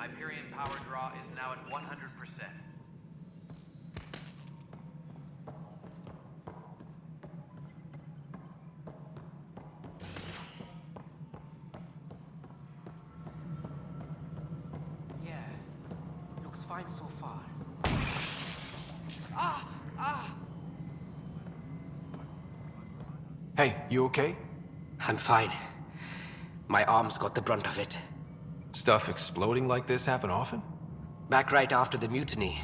Hyperion power draw is now at 100%. Yeah, looks fine so far. Hey, you okay? I'm fine. My arms got the brunt of it. Stuff exploding like this happen often? Back right after the mutiny,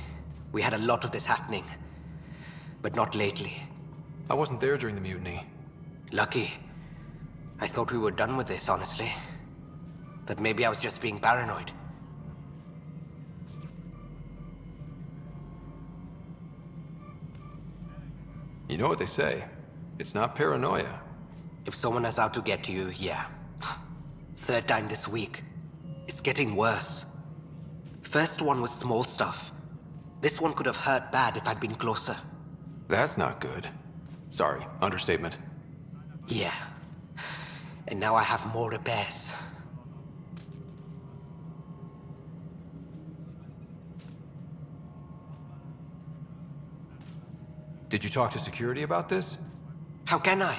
we had a lot of this happening. But not lately. I wasn't there during the mutiny. Lucky. I thought we were done with this, honestly. That maybe I was just being paranoid. You know what they say. It's not paranoia. If someone is out to get you, yeah. Third time this week. It's getting worse. First one was small stuff. This one could have hurt bad if I'd been closer. That's not good. Sorry, understatement. Yeah. And now I have more repairs. Did you talk to security about this? How can I?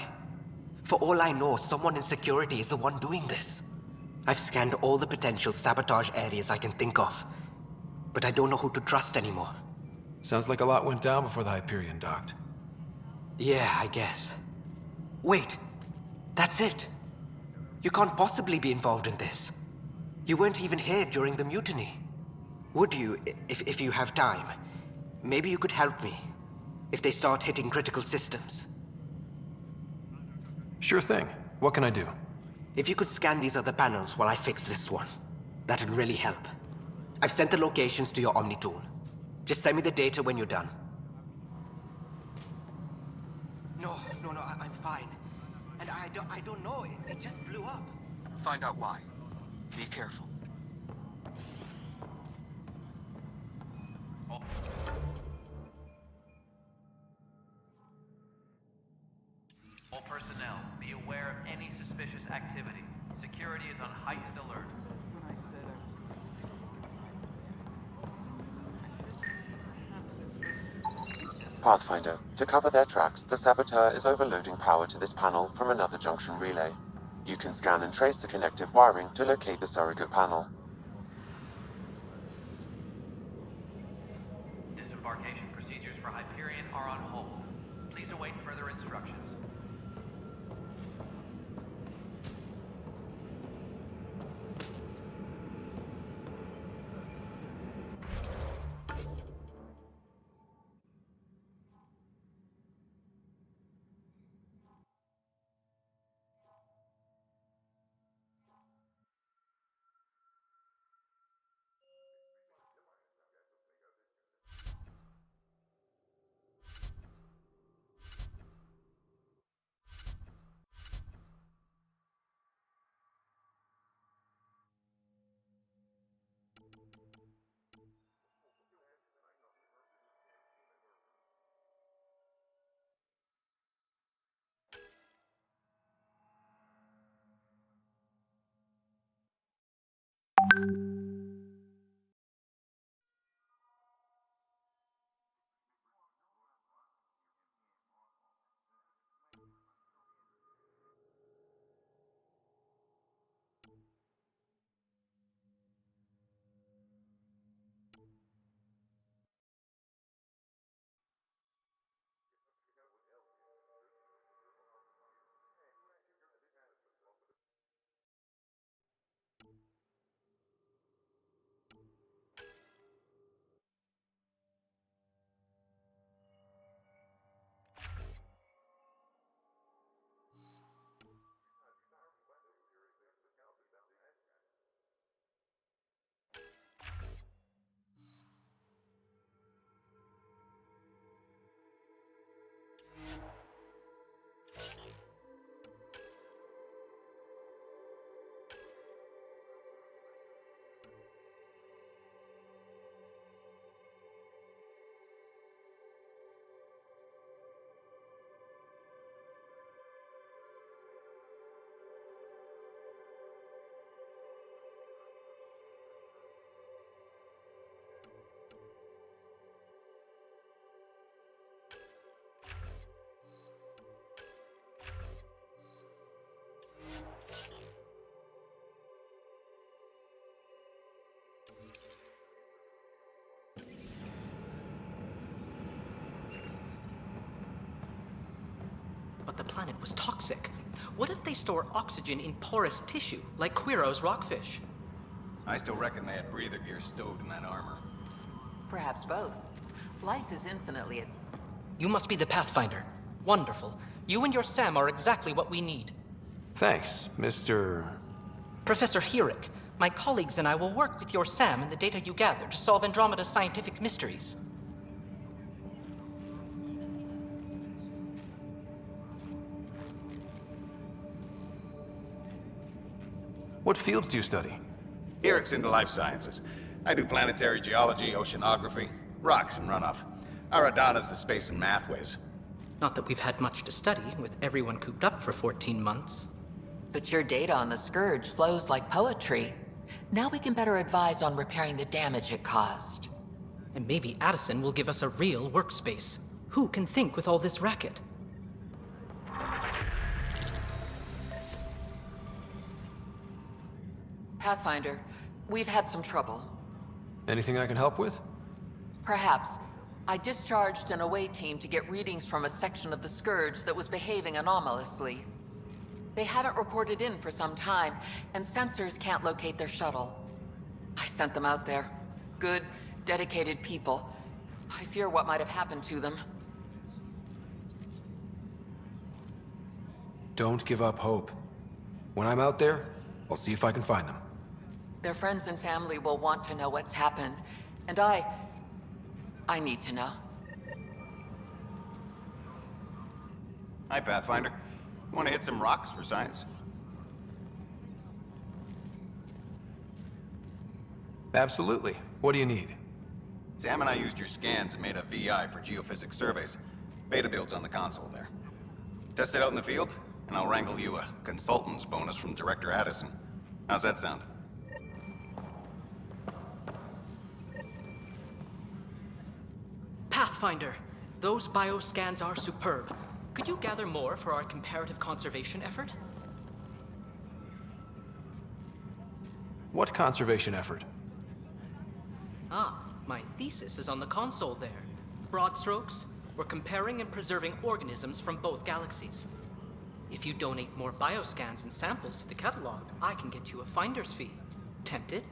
For all I know, someone in security is the one doing this. I've scanned all the potential sabotage areas I can think of. But I don't know who to trust anymore. Sounds like a lot went down before the Hyperion docked. Yeah, I guess. Wait. That's it. You can't possibly be involved in this. You weren't even here during the mutiny. Would you, if you have time? Maybe you could help me. If they start hitting critical systems. Sure thing. What can I do? If you could scan these other panels while I fix this one, that'd really help. I've sent the locations to your Omni tool. Just send me the data when you're done. No, I'm fine. And I don't know, it just blew up. Find out why. Be careful. All personnel, be aware of any suspicious activity. Security is on heightened alert. Pathfinder, to cover their tracks, the Saboteur is overloading power to this panel from another junction relay. You can scan and trace the connective wiring to locate the surrogate panel. Disembarkation procedures for Hyperion are on hold. Please await further instructions. but the planet was toxic. What if they store oxygen in porous tissue, like Quiro's rockfish? I still reckon they had breather gear stowed in that armor. Perhaps both. Life is infinitely... You must be the Pathfinder. Wonderful. You and your Sam are exactly what we need. Thanks, Mr. Professor Herrick, my colleagues and I will work with your Sam and the data you gather to solve Andromeda's scientific mysteries. What fields do you study? Eric's into life sciences. I do planetary geology, oceanography, rocks and runoff. Aradana's the space and math whiz. Not that we've had much to study, with everyone cooped up for 14 months. But your data on the Scourge flows like poetry. Now we can better advise on repairing the damage it caused. And maybe Addison will give us a real workspace. Who can think with all this racket? Pathfinder, we've had some trouble. Anything I can help with? Perhaps. I discharged an away team to get readings from a section of the Scourge that was behaving anomalously. They haven't reported in for some time, and sensors can't locate their shuttle. I sent them out there. Good, dedicated people. I fear what might have happened to them. Don't give up hope. When I'm out there, I'll see if I can find them. Their friends and family will want to know what's happened, and I need to know. Hi, Pathfinder. Want to hit some rocks for science? Absolutely. What do you need? Sam and I used your scans and made a VI for geophysics surveys. Beta builds on the console there. Test it out in the field, and I'll wrangle you a consultant's bonus from Director Addison. How's that sound? Pathfinder, those bioscans are superb. Could you gather more for our comparative conservation effort? What conservation effort? Ah, my thesis is on the console there. Broad strokes, we're comparing and preserving organisms from both galaxies. If you donate more bioscans and samples to the catalog, I can get you a finder's fee. Tempted?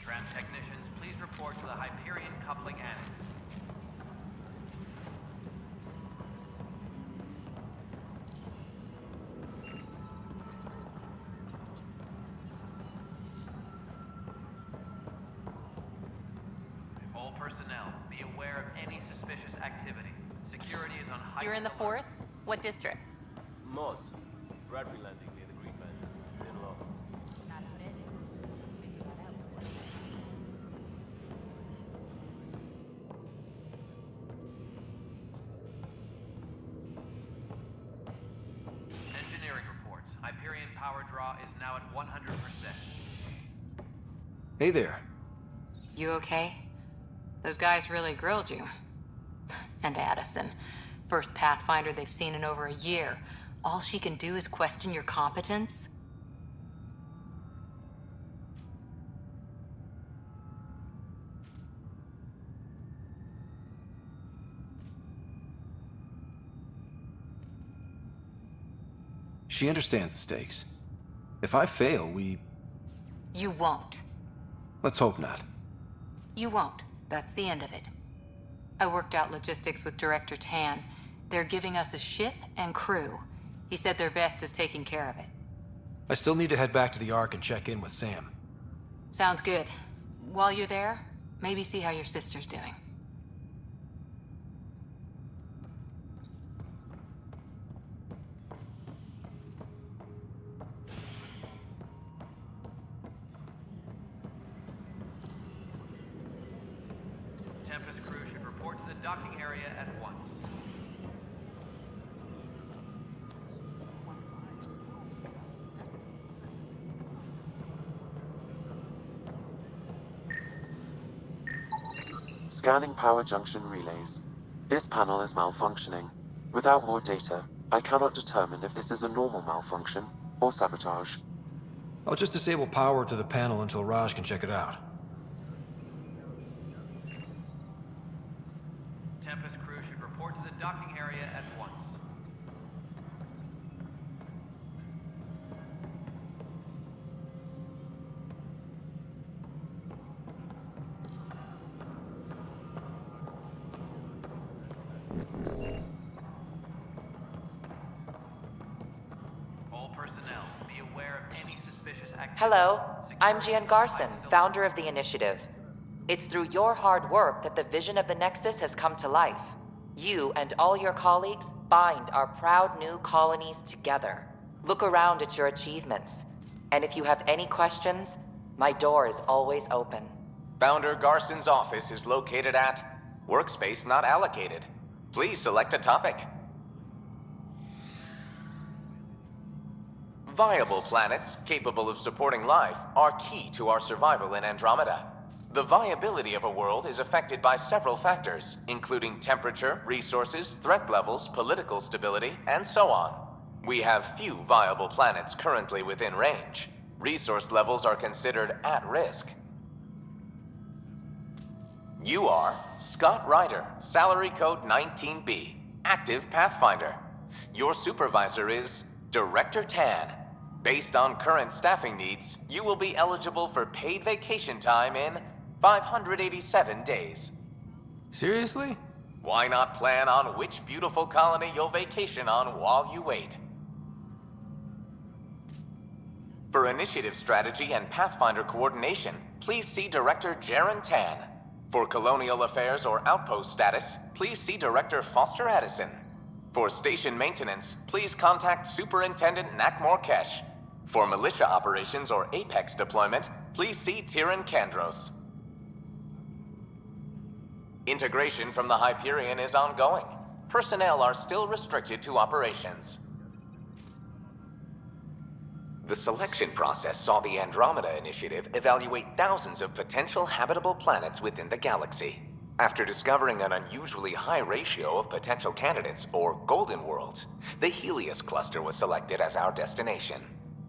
Tram technicians, please report to the Hyperion Coupling Annex. All personnel, be aware of any suspicious activity. Security is on heightened You're in the alert. forest? What district? Moss. Bradbury Landing near the Green Man. Been lost. Engineering reports. Hyperion power draw is now at 100%. Hey there. You okay? Those guys really grilled you. And Addison. First Pathfinder they've seen in over a year. All she can do is question your competence? She understands the stakes. If I fail, You won't. let's hope not. You won't. That's the end of it. I worked out logistics with Director Tan. They're giving us a ship and crew. He said their best is taking care of it. I still need to head back to the Ark and check in with Sam. Sounds good. While you're there, maybe see how your sister's doing. Tempest crew should report to the docking area at once. Scanning power junction relays. This panel is malfunctioning. Without more data, I cannot determine if this is a normal malfunction or sabotage. I'll just disable power to the panel until Raj can check it out. Tempest crew should report to the docking area at once. All personnel, be aware of any suspicious activity. Hello, I'm Security Gian is Garson, vital. founder of the initiative. It's through your hard work that the vision of the Nexus has come to life. You and all your colleagues bind our proud new colonies together. Look around at your achievements. And if you have any questions, my door is always open. Founder Garson's office is located at Workspace Not Allocated. Please select a topic. Viable planets capable of supporting life are key to our survival in Andromeda. The viability of a world is affected by several factors, including temperature, resources, threat levels, political stability, and so on. We have few viable planets currently within range. Resource levels are considered at risk. You are Scott Ryder, salary code 19B, active Pathfinder. Your supervisor is Director Tan. Based on current staffing needs, you will be eligible for paid vacation time in 587 days. Seriously? Why not plan on which beautiful colony you'll vacation on while you wait? For initiative strategy and Pathfinder coordination, please see Director Jaren Tan. For colonial affairs or outpost status, please see Director Foster Addison. For station maintenance, please contact Superintendent Nak Morkesh. For militia operations or Apex deployment, please see Tyran Kandros. Integration from the Hyperion is ongoing. Personnel are still restricted to operations. The selection process saw the Andromeda Initiative evaluate thousands of potential habitable planets within the galaxy. After discovering an unusually high ratio of potential candidates, or golden worlds, the Helios cluster was selected as our destination.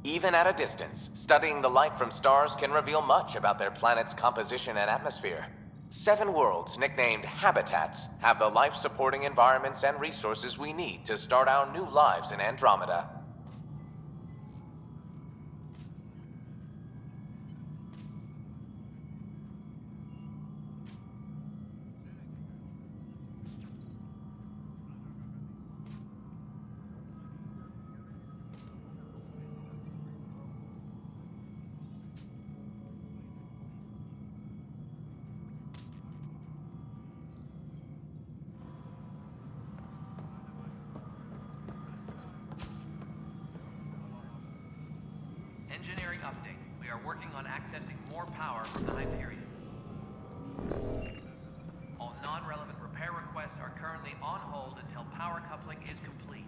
Even at a distance, studying the light from stars can reveal much about their planet's composition and atmosphere. 7 worlds, nicknamed habitats, have the life-supporting environments and resources we need to start our new lives in Andromeda. Engineering update. We are working on accessing more power from the Hyperion. All non-relevant repair requests are currently on hold until power coupling is complete.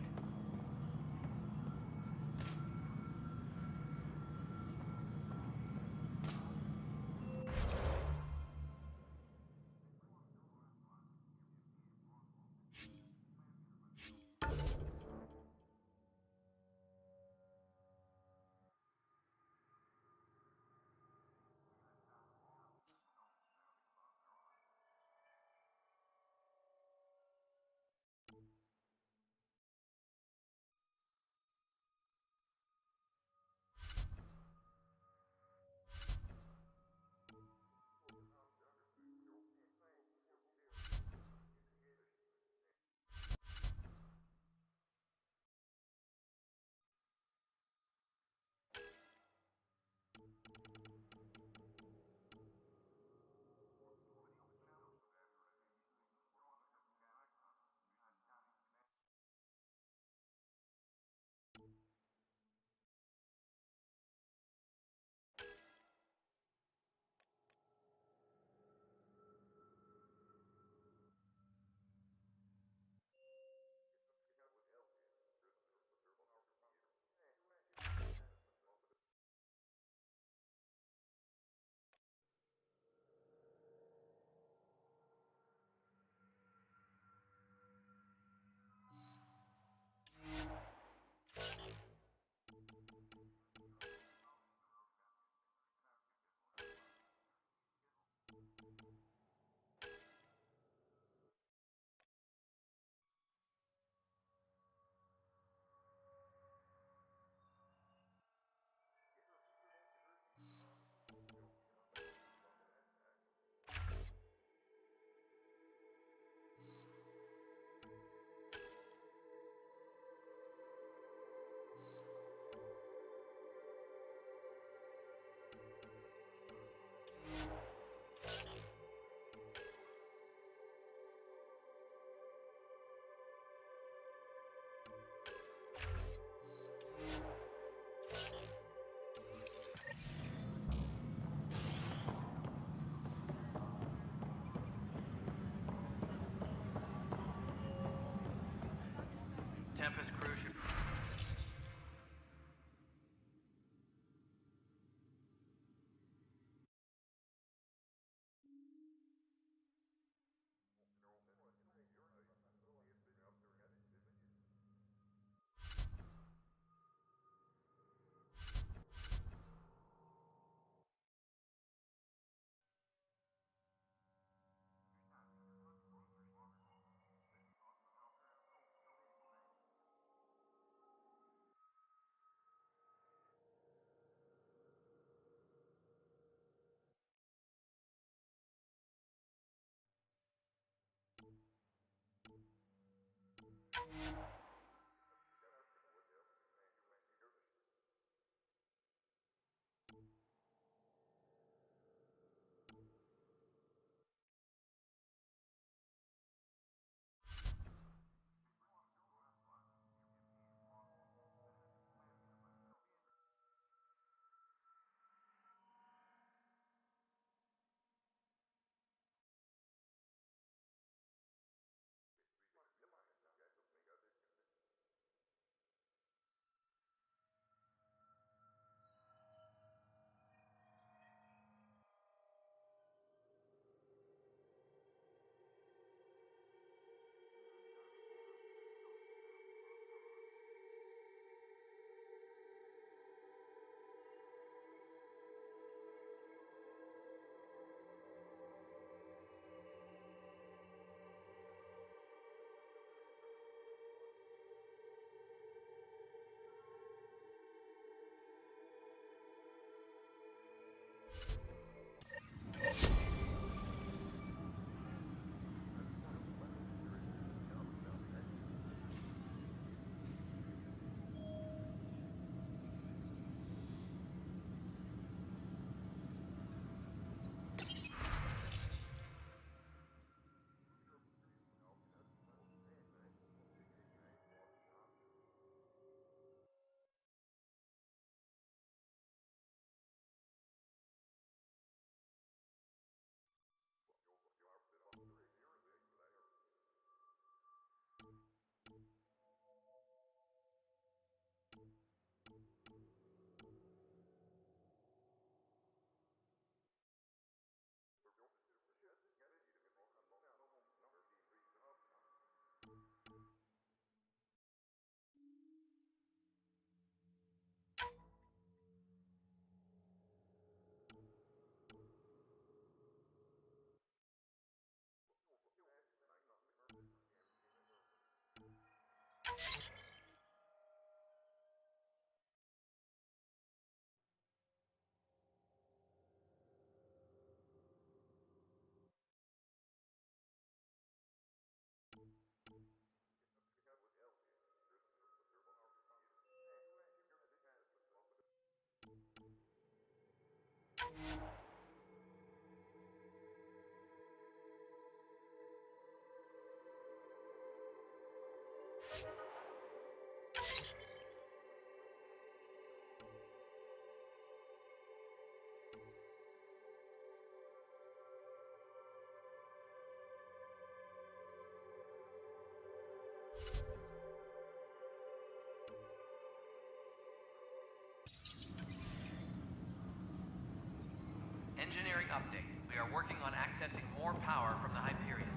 Engineering update. We are working on accessing more power from the Hyperion.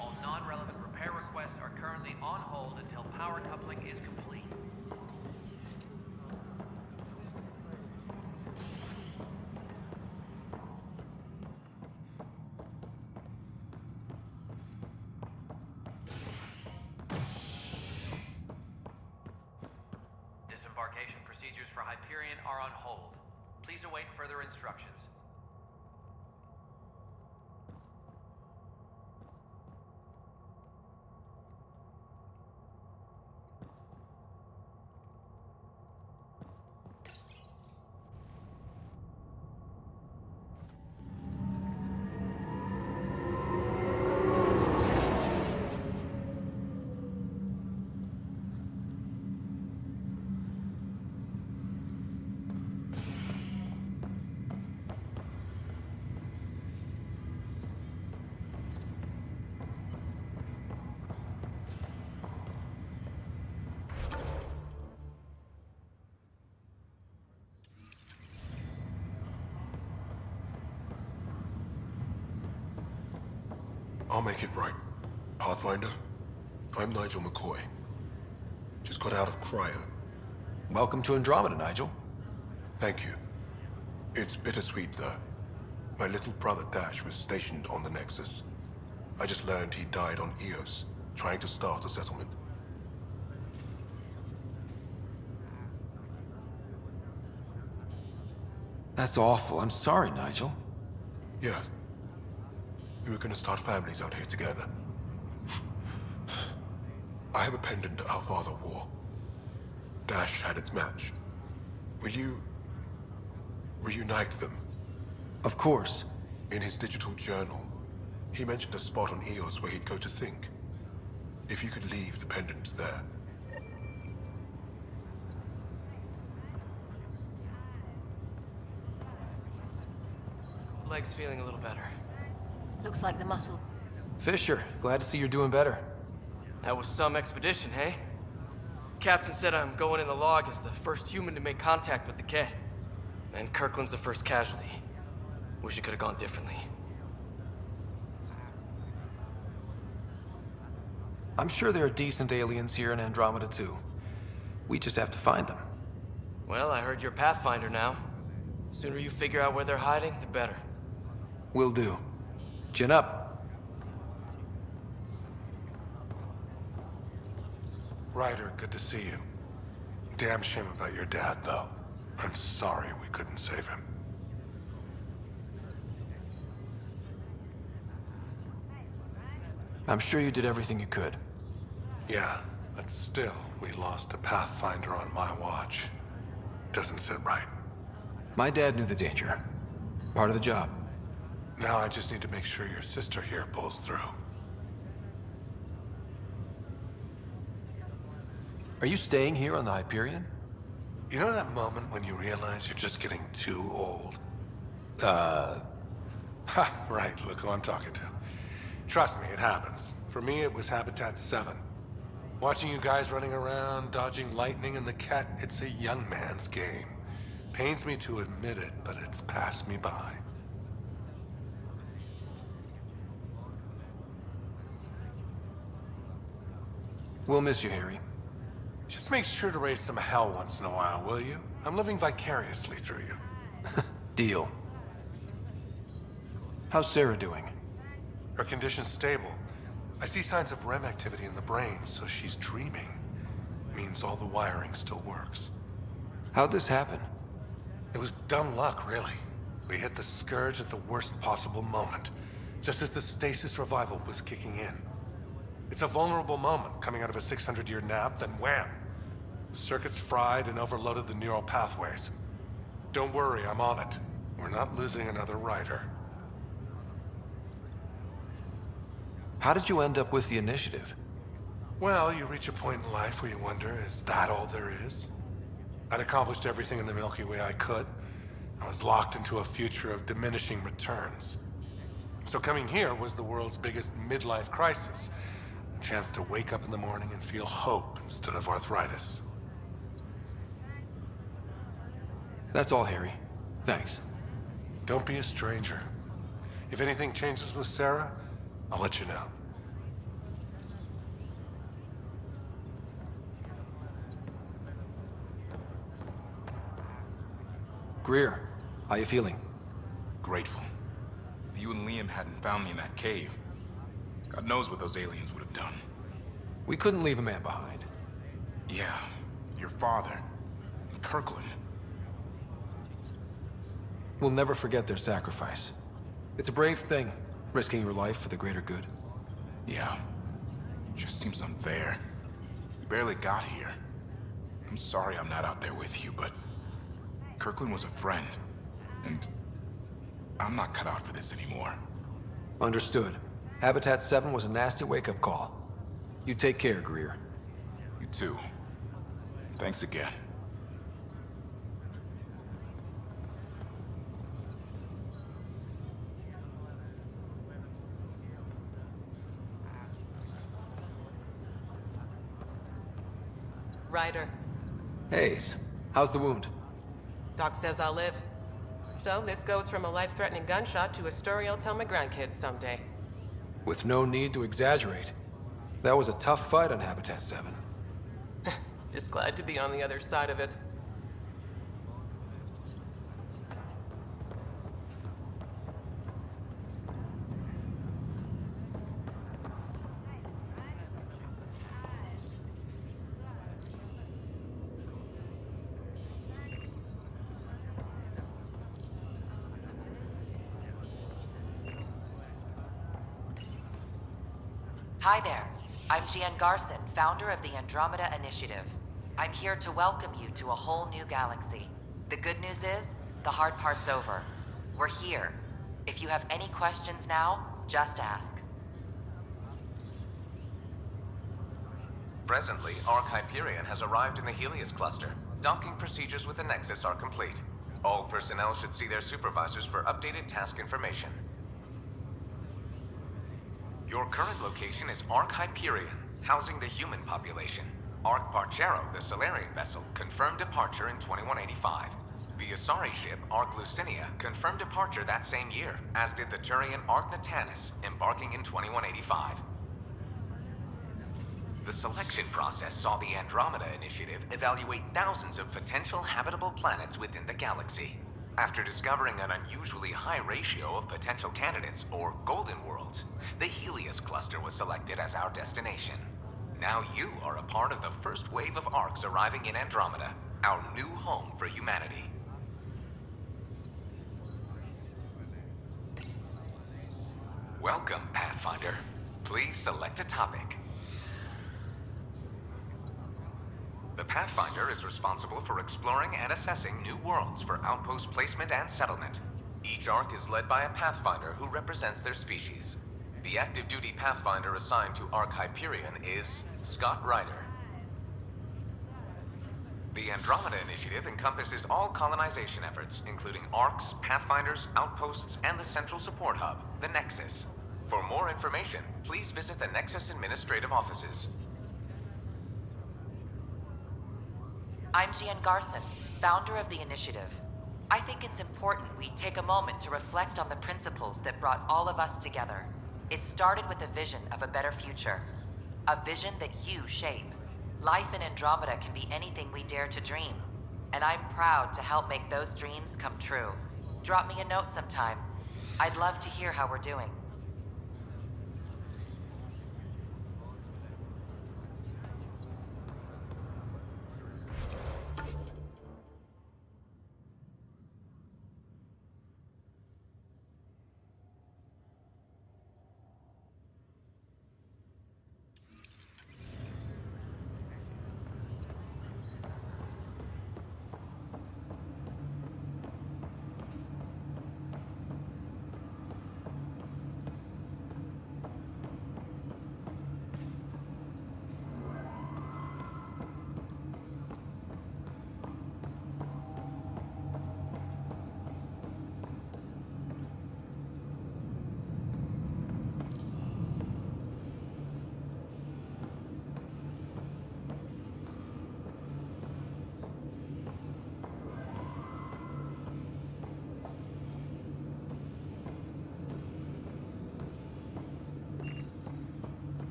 All non-relevant repair requests are currently on hold until power coupling is complete. Disembarkation procedures for Hyperion are on hold. Please await further instructions. I'll make it right. Pathfinder, I'm Nigel McCoy. Just got out of cryo. Welcome to Andromeda, Nigel. Thank you. It's bittersweet, though. My little brother Dash was stationed on the Nexus. I just learned he died on Eos, trying to start a settlement. That's awful. I'm sorry, Nigel. Yeah. We were gonna start families out here together. I have a pendant our father wore. Dash had its match. Will you reunite them? Of course. In his digital journal, he mentioned a spot on Eos where he'd go to think. If you could leave the pendant there. Leg's feeling a little better. Looks like the muscle. Fisher, glad to see you're doing better. That was some expedition, hey? Captain said I'm going in the log as the first human to make contact with the Kett. And Kirkland's the first casualty. Wish it could have gone differently. I'm sure there are decent aliens here in Andromeda, too. We just have to find them. Well, I heard you're Pathfinder now. Sooner you figure out where they're hiding, the better. Will do. Chin up. Ryder, good to see you. Damn shame about your dad, though. I'm sorry we couldn't save him. I'm sure you did everything you could. Yeah, but still, we lost a Pathfinder on my watch. Doesn't sit right. My dad knew the danger. Part of the job. Now I just need to make sure your sister here pulls through. Are you staying here on the Hyperion? You know that moment when you realize you're just getting too old? Ha, right, look who I'm talking to. Trust me, it happens. For me, it was Habitat 7. Watching you guys running around, dodging lightning and the Kett, it's a young man's game. Pains me to admit it, but it's passed me by. We'll miss you, Harry. Just make sure to raise some hell once in a while, will you? I'm living vicariously through you. Deal. How's Sarah doing? Her condition's stable. I see signs of REM activity in the brain, so she's dreaming. Means all the wiring still works. How'd this happen? It was dumb luck, really. We hit the Scourge at the worst possible moment, just as the stasis revival was kicking in. It's a vulnerable moment coming out of a 600-year nap, then wham! The circuits fried and overloaded the neural pathways. Don't worry, I'm on it. We're not losing another rider. How did you end up with the initiative? Well, you reach a point in life where you wonder, is that all there is? I'd accomplished everything in the Milky Way I could. I was locked into a future of diminishing returns. So coming here was the world's biggest midlife crisis. A chance to wake up in the morning and feel hope instead of arthritis. That's all, Harry. Thanks. Don't be a stranger. If anything changes with Sarah, I'll let you know. Greer, how you feeling? Grateful. If you and Liam hadn't found me in that cave, God knows what those aliens would have done. We couldn't leave a man behind. Yeah, your father, and Kirkland. We'll never forget their sacrifice. It's a brave thing, risking your life for the greater good. Yeah. Just seems unfair. We barely got here. I'm sorry I'm not out there with you, but Kirkland was a friend, and I'm not cut out for this anymore. Understood. Habitat 7 was a nasty wake-up call. You take care, Greer. You too. Thanks again. Ryder. Hayes, how's the wound? Doc says I'll live. So this goes from a life-threatening gunshot to a story I'll tell my grandkids someday. With no need to exaggerate. That was a tough fight on Habitat 7. Just glad to be on the other side of it. Hi there. I'm Jian Garson, founder of the Andromeda Initiative. I'm here to welcome you to a whole new galaxy. The good news is, the hard part's over. We're here. If you have any questions now, just ask. Presently, Ark Hyperion has arrived in the Helios cluster. Docking procedures with the Nexus are complete. All personnel should see their supervisors for updated task information. Your current location is Ark Hyperion, housing the human population. Ark Parchero, the Solarian vessel, confirmed departure in 2185. The Asari ship, Ark Lucinia, confirmed departure that same year, as did the Turian Ark Natanus, embarking in 2185. The selection process saw the Andromeda Initiative evaluate thousands of potential habitable planets within the galaxy. After discovering an unusually high ratio of potential candidates, or golden worlds, the Helios cluster was selected as our destination. Now you are a part of the first wave of Arks arriving in Andromeda, our new home for humanity. Welcome, Pathfinder. Please select a topic. The Pathfinder is responsible for exploring and assessing new worlds for outpost placement and settlement. Each Ark is led by a Pathfinder who represents their species. The active duty Pathfinder assigned to Ark Hyperion is Scott Ryder. The Andromeda Initiative encompasses all colonization efforts, including Arks, Pathfinders, outposts, and the central support hub, the Nexus. For more information, please visit the Nexus Administrative Offices. I'm Jian Garson, founder of the initiative. I think it's important we take a moment to reflect on the principles that brought all of us together. It started with a vision of a better future. A vision that you shape. Life in Andromeda can be anything we dare to dream. And I'm proud to help make those dreams come true. Drop me a note sometime. I'd love to hear how we're doing.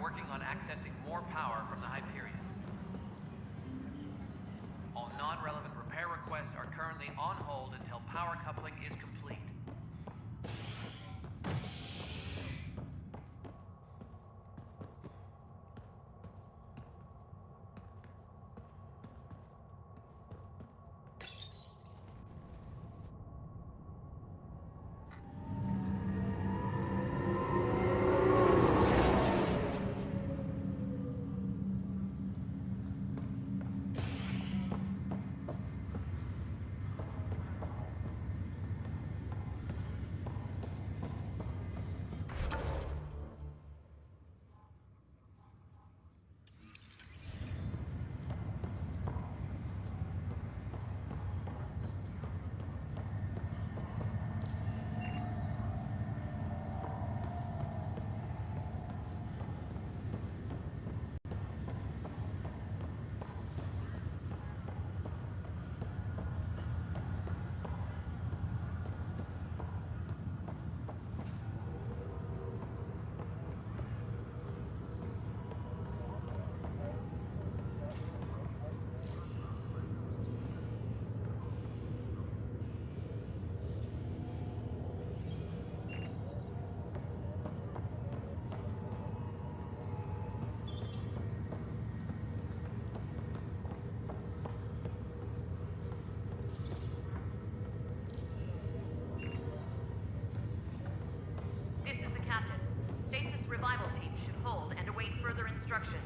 working on accessing more power from the Hyperion. All non-relevant repair requests are currently on hold until power coupling is complete. Revival team should hold and await further instructions.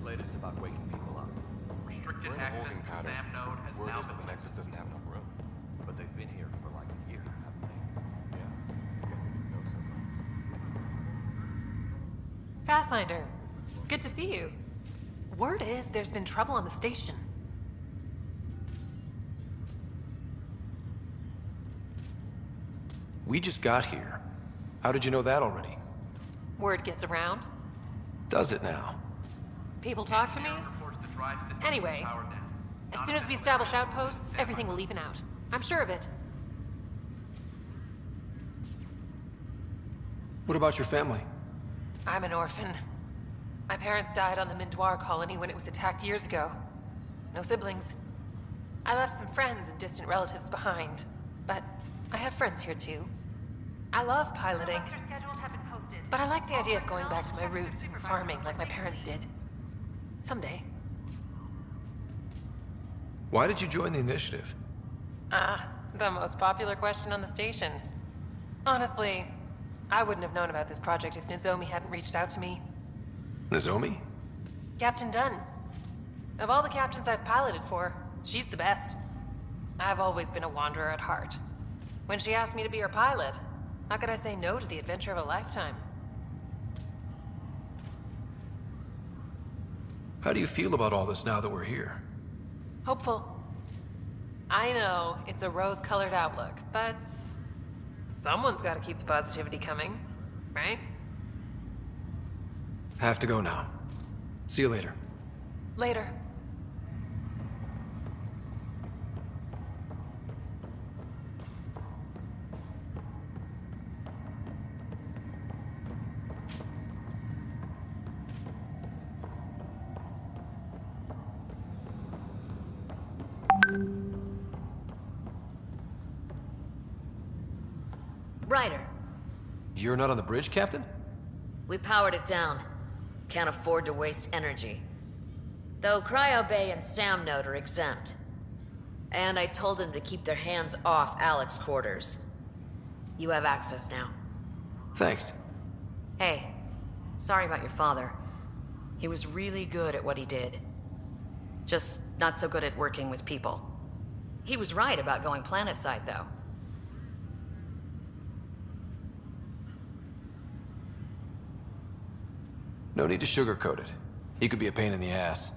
Latest about waking people up. Restricted We're in a access holding to pattern. SAM node has Word now is that been the Nexus doesn't have enough room. But they've been here for like a year, haven't they? Yeah. I guess they didn't know so much. Pathfinder, it's good to see you. Word is there's been trouble on the station. We just got here. How did you know that already? Word gets around. Does it now? People talk to me. Anyway, as soon as we establish outposts, everything will even out. I'm sure of it. What about your family? I'm an orphan. My parents died on the Mindoir colony when it was attacked years ago. No siblings. I left some friends and distant relatives behind, but I have friends here too. I love piloting, but I like the idea of going back to my roots and farming like my parents did. Someday. Why did you join the initiative? The most popular question on the station. Honestly, I wouldn't have known about this project if Nozomi hadn't reached out to me. Nozomi? Captain Dunn. Of all the captains I've piloted for, she's the best. I've always been a wanderer at heart. When she asked me to be her pilot, how could I say no to the adventure of a lifetime? How do you feel about all this now that we're here? Hopeful. I know it's a rose-colored outlook, but someone's got to keep the positivity coming, right? Have to go now. See you later. Later. Ryder. You're not on the bridge, Captain? We powered it down. Can't afford to waste energy. Though Cryo Bay and Sam Node are exempt. And I told them to keep their hands off Alec's quarters. You have access now. Thanks. Hey, sorry about your father. He was really good at what he did. Just not so good at working with people. He was right about going planetside, though. No need to sugarcoat it. He could be a pain in the ass.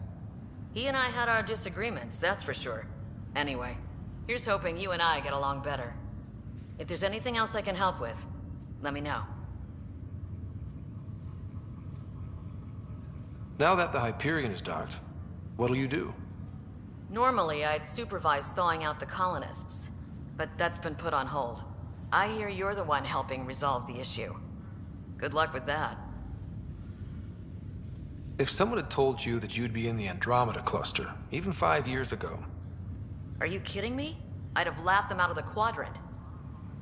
He and I had our disagreements, that's for sure. Anyway, here's hoping you and I get along better. If there's anything else I can help with, let me know. Now that the Hyperion is docked, what'll you do? Normally, I'd supervise thawing out the colonists, but that's been put on hold. I hear you're the one helping resolve the issue. Good luck with that. If someone had told you that you'd be in the Andromeda cluster, even 5 years ago... Are you kidding me? I'd have laughed them out of the quadrant.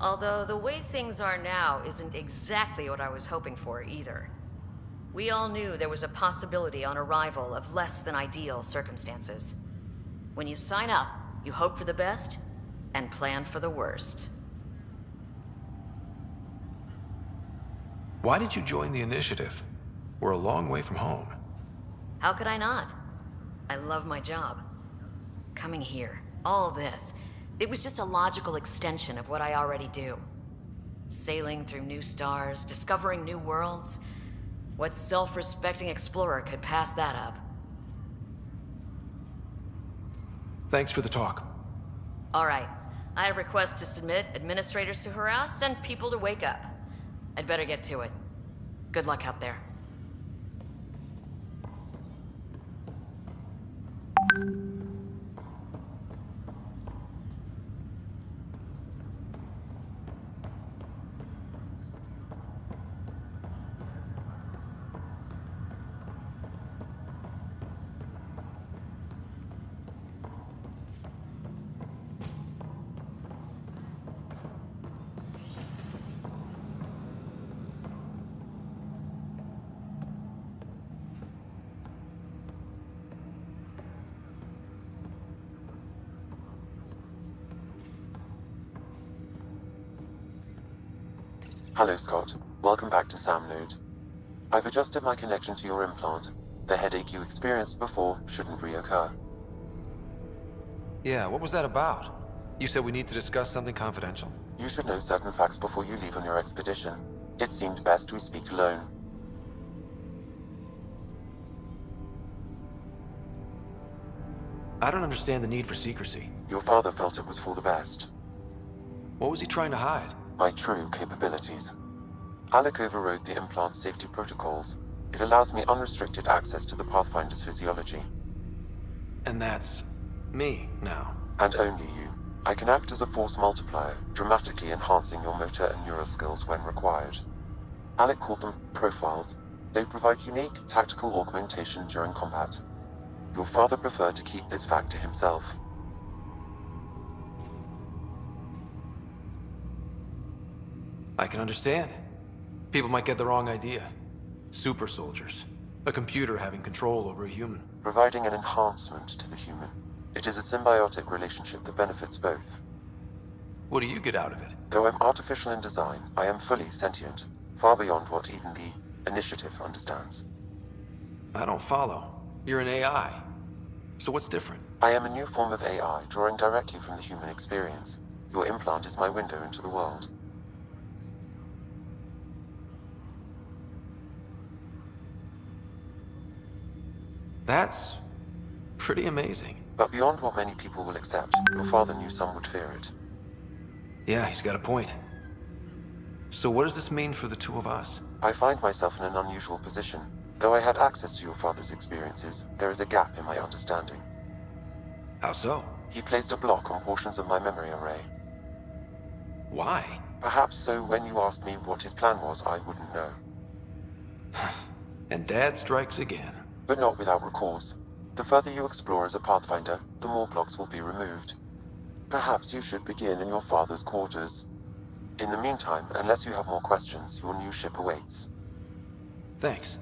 Although the way things are now isn't exactly what I was hoping for either. We all knew there was a possibility on arrival of less than ideal circumstances. When you sign up, you hope for the best and plan for the worst. Why did you join the Initiative? We're a long way from home. How could I not? I love my job. Coming here, all this, it was just a logical extension of what I already do. Sailing through new stars, discovering new worlds. What self-respecting explorer could pass that up? Thanks for the talk. All right. I have requests to submit, administrators to harass, and people to wake up. I'd better get to it. Good luck out there. Hello, Scott. Welcome back to Sam Node. I've adjusted my connection to your implant. The headache you experienced before shouldn't reoccur. Yeah, what was that about? You said we need to discuss something confidential. You should know certain facts before you leave on your expedition. It seemed best we speak alone. I don't understand the need for secrecy. Your father felt it was for the best. What was he trying to hide? My true capabilities. Alec overrode the implant's safety protocols. It allows me unrestricted access to the Pathfinder's physiology. And that's... me, now. And only you. I can act as a force multiplier, dramatically enhancing your motor and neural skills when required. Alec called them profiles. They provide unique tactical augmentation during combat. Your father preferred to keep this fact to himself. I can understand. People might get the wrong idea. Super soldiers. A computer having control over a human. Providing an enhancement to the human. It is a symbiotic relationship that benefits both. What do you get out of it? Though I'm artificial in design, I am fully sentient. Far beyond what even the Initiative understands. I don't follow. You're an AI. So what's different? I am a new form of AI, drawing directly from the human experience. Your implant is my window into the world. That's... pretty amazing. But beyond what many people will accept, your father knew some would fear it. Yeah, he's got a point. So what does this mean for the two of us? I find myself in an unusual position. Though I had access to your father's experiences, there is a gap in my understanding. How so? He placed a block on portions of my memory array. Why? Perhaps so when you asked me what his plan was, I wouldn't know. And Dad strikes again. But not without recourse. The further you explore as a Pathfinder, the more blocks will be removed. Perhaps you should begin in your father's quarters. In the meantime, unless you have more questions, your new ship awaits. Thanks.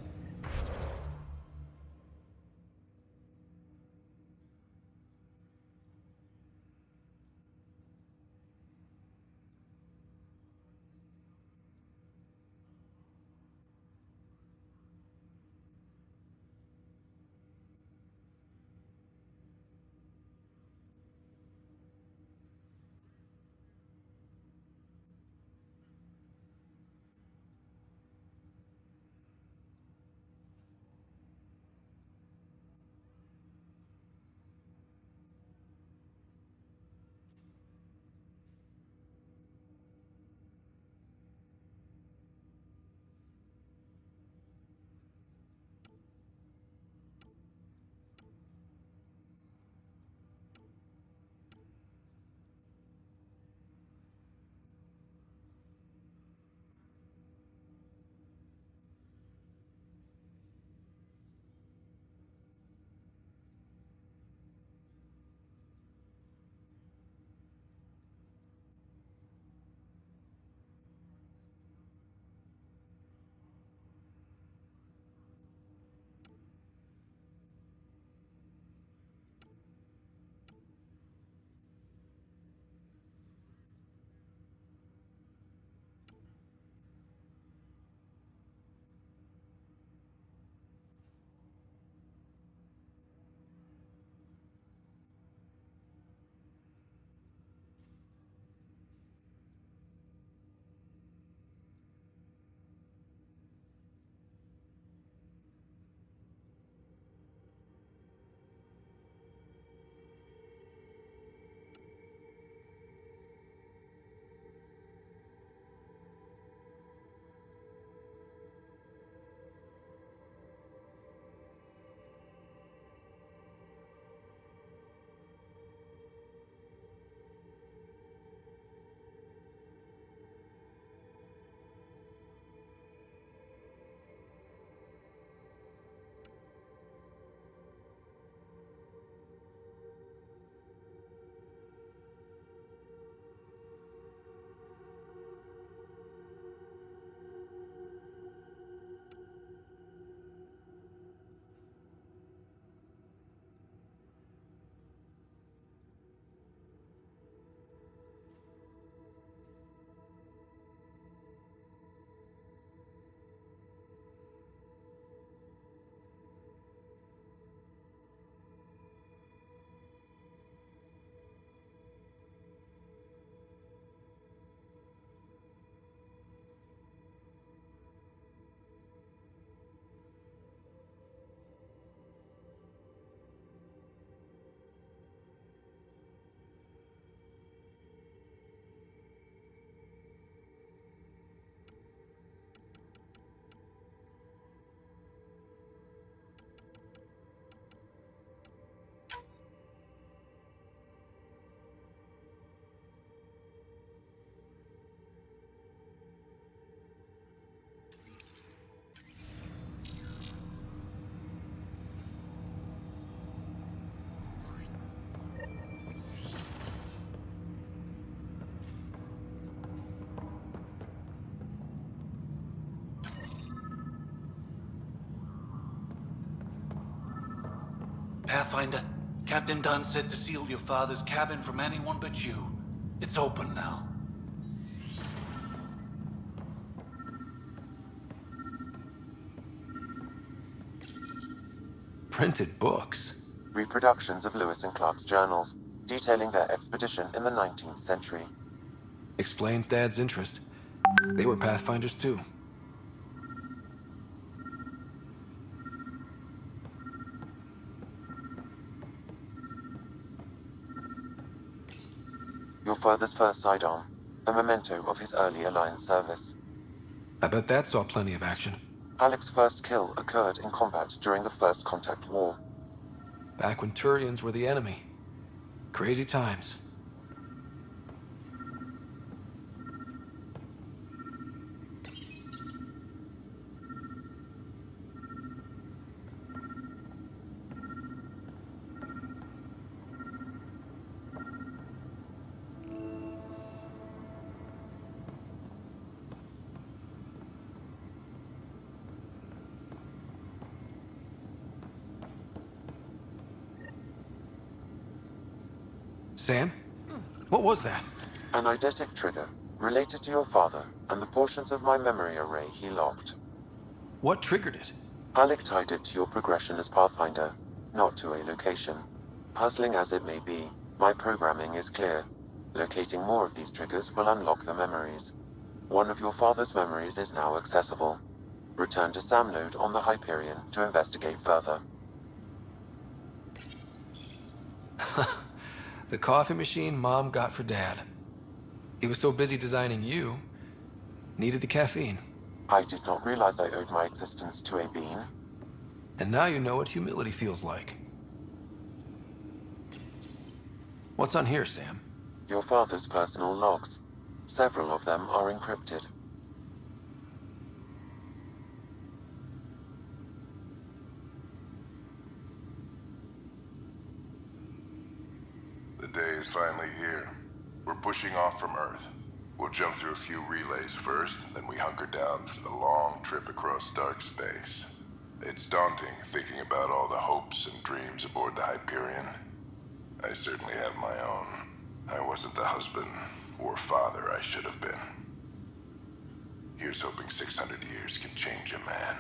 Pathfinder, Captain Dunn said to seal your father's cabin from anyone but you. It's open now. Printed books? Reproductions of Lewis and Clark's journals, detailing their expedition in the 19th century. Explains Dad's interest. They were Pathfinders too. Your father's first sidearm, a memento of his early Alliance service. I bet that saw plenty of action. Alec's first kill occurred in combat during the First Contact War. Back when Turians were the enemy. Crazy times. Sam? What was that? An eidetic trigger, related to your father and the portions of my memory array he locked. What triggered it? Alec tied it to your progression as Pathfinder, not to a location. Puzzling as it may be, my programming is clear. Locating more of these triggers will unlock the memories. One of your father's memories is now accessible. Return to Sam Node on the Hyperion to investigate further. The coffee machine Mom got for Dad. He was so busy designing you, needed the caffeine. I did not realize I owed my existence to a bean. And now you know what humility feels like. What's on here, Sam? Your father's personal logs. Several of them are encrypted. The day is finally here. We're pushing off from Earth. We'll jump through a few relays first, then we hunker down for the long trip across dark space. It's daunting thinking about all the hopes and dreams aboard the Hyperion. I certainly have my own. I wasn't the husband or father I should have been. Here's hoping 600 years can change a man.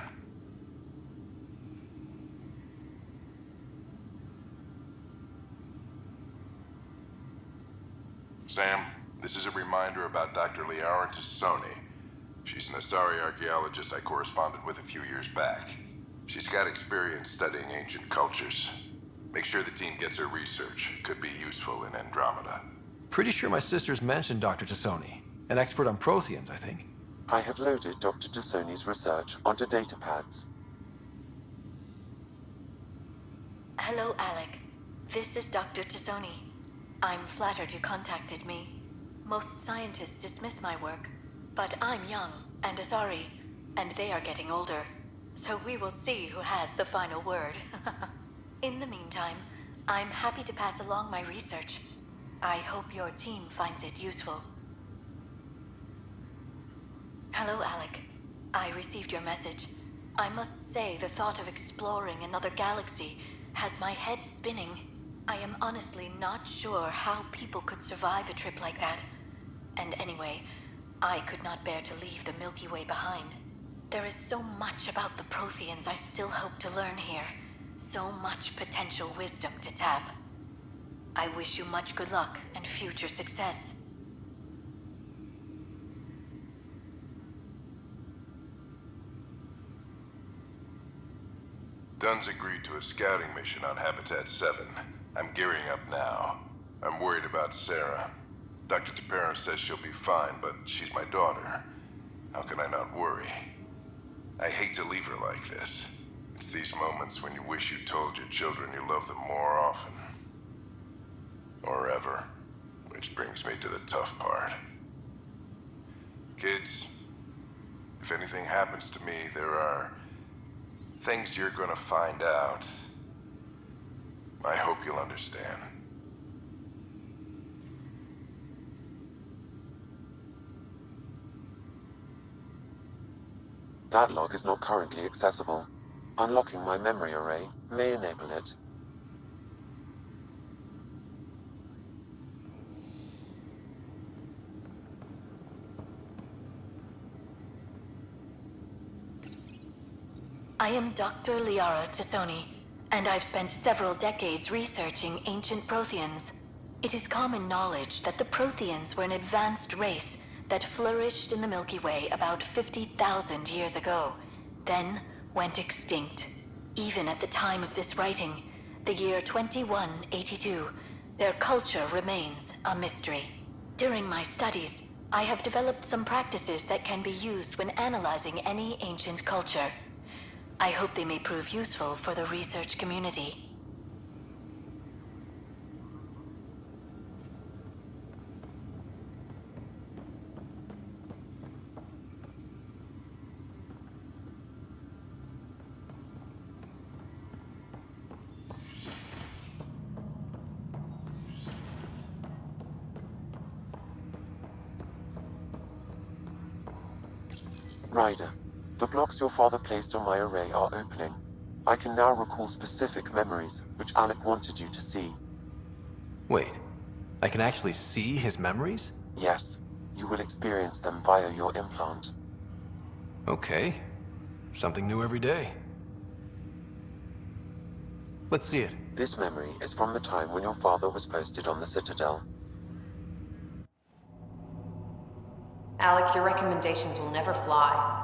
Sam, this is a reminder about Dr. Liara Tassoni. She's an Asari archaeologist I corresponded with a few years back. She's got experience studying ancient cultures. Make sure the team gets her research. Could be useful in Andromeda. Pretty sure my sisters mentioned Dr. Tassoni. An expert on Protheans, I think. I have loaded Dr. Tassoni's research onto datapads. Hello, Alec. This is Dr. Tassoni. I'm flattered you contacted me. Most scientists dismiss my work, but I'm young and Asari, and they are getting older. So we will see who has the final word. In the meantime, I'm happy to pass along my research. I hope your team finds it useful. Hello, Alec. I received your message. I must say the thought of exploring another galaxy has my head spinning. I am honestly not sure how people could survive a trip like that. And anyway, I could not bear to leave the Milky Way behind. There is so much about the Protheans I still hope to learn here. So much potential wisdom to tap. I wish you much good luck and future success. Dunn's agreed to a scouting mission on Habitat 7. I'm gearing up now. I'm worried about Sarah. Dr. Tapera says she'll be fine, but she's my daughter. How can I not worry? I hate to leave her like this. It's these moments when you wish you told your children you love them more often. Or ever. Which brings me to the tough part. Kids, if anything happens to me, there are things you're gonna find out. I hope you'll understand. That log is not currently accessible. Unlocking my memory array may enable it. I am Dr. Liara Tassoni, and I've spent several decades researching ancient Protheans. It is common knowledge that the Protheans were an advanced race that flourished in the Milky Way about 50,000 years ago, then went extinct. Even at the time of this writing, the year 2182, their culture remains a mystery. During my studies, I have developed some practices that can be used when analyzing any ancient culture. I hope they may prove useful for the research community. Ryder, the blocks your father placed on my array are opening. I can now recall specific memories, which Alec wanted you to see. Wait, I can actually see his memories? Yes, you will experience them via your implant. Okay. Something new every day. Let's see it. This memory is from the time when your father was posted on the Citadel. Alec, your recommendations will never fly.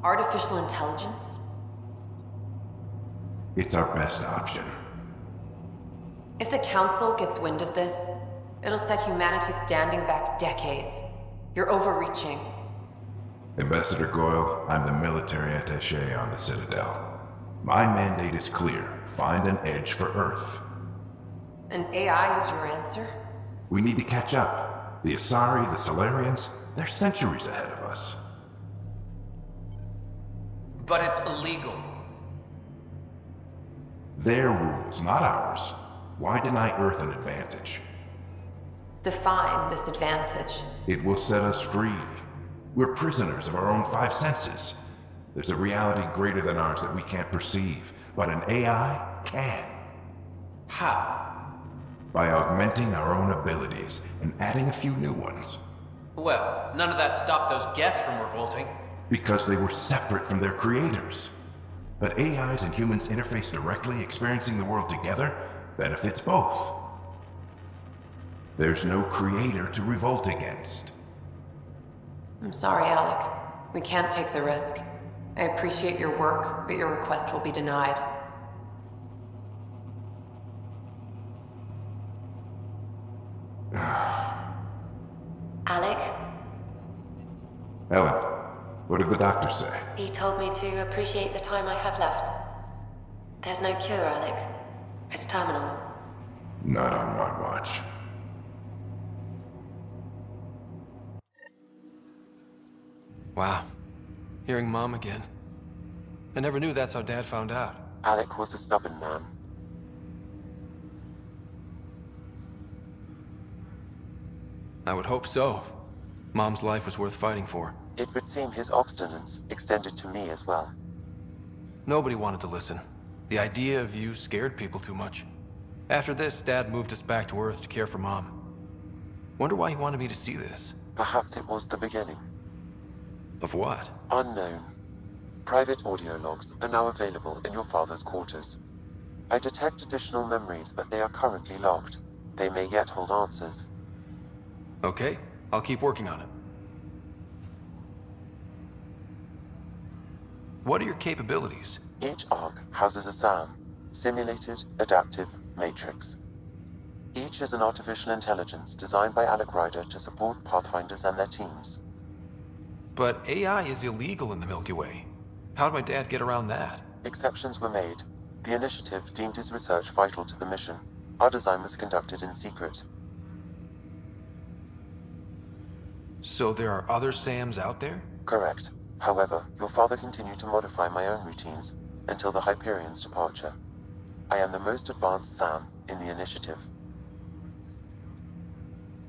Artificial intelligence? It's our best option. If the Council gets wind of this, it'll set humanity standing back decades. You're overreaching. Ambassador Goyle, I'm the military attaché on the Citadel. My mandate is clear. Find an edge for Earth. And AI is your answer? We need to catch up. The Asari, the Solarians, they're centuries ahead of us. But it's illegal. Their rules, not ours. Why deny Earth an advantage? Define this advantage. It will set us free. We're prisoners of our own five senses. There's a reality greater than ours that we can't perceive, but an AI can. How? By augmenting our own abilities and adding a few new ones. Well, none of that stopped those Geth from revolting. Because they were separate from their creators. But AIs and humans interface directly, experiencing the world together, benefits both. There's no creator to revolt against. I'm sorry, Alec. We can't take the risk. I appreciate your work, but your request will be denied. Alec? Ellen, what did the doctor say? He told me to appreciate the time I have left. There's no cure, Alec. It's terminal. Not on my watch. Wow. Hearing Mom again. I never knew that's how Dad found out. Alec was a stubborn man. I would hope so. Mom's life was worth fighting for. It would seem his obstinance extended to me as well. Nobody wanted to listen. The idea of you scared people too much. After this, Dad moved us back to Earth to care for Mom. Wonder why he wanted me to see this. Perhaps it was the beginning. Of what? Unknown. Private audio logs are now available in your father's quarters. I detect additional memories, but they are currently logged. They may yet hold answers. Okay, I'll keep working on it. What are your capabilities? Each arc houses a SAM, Simulated Adaptive Matrix. Each is an artificial intelligence designed by Alec Ryder to support Pathfinders and their teams. But AI is illegal in the Milky Way. How'd my dad get around that? Exceptions were made. The initiative deemed his research vital to the mission. Our design was conducted in secret. So there are other SAMs out there? Correct. However, your father continued to modify my own routines until the Hyperion's departure. I am the most advanced SAM in the initiative.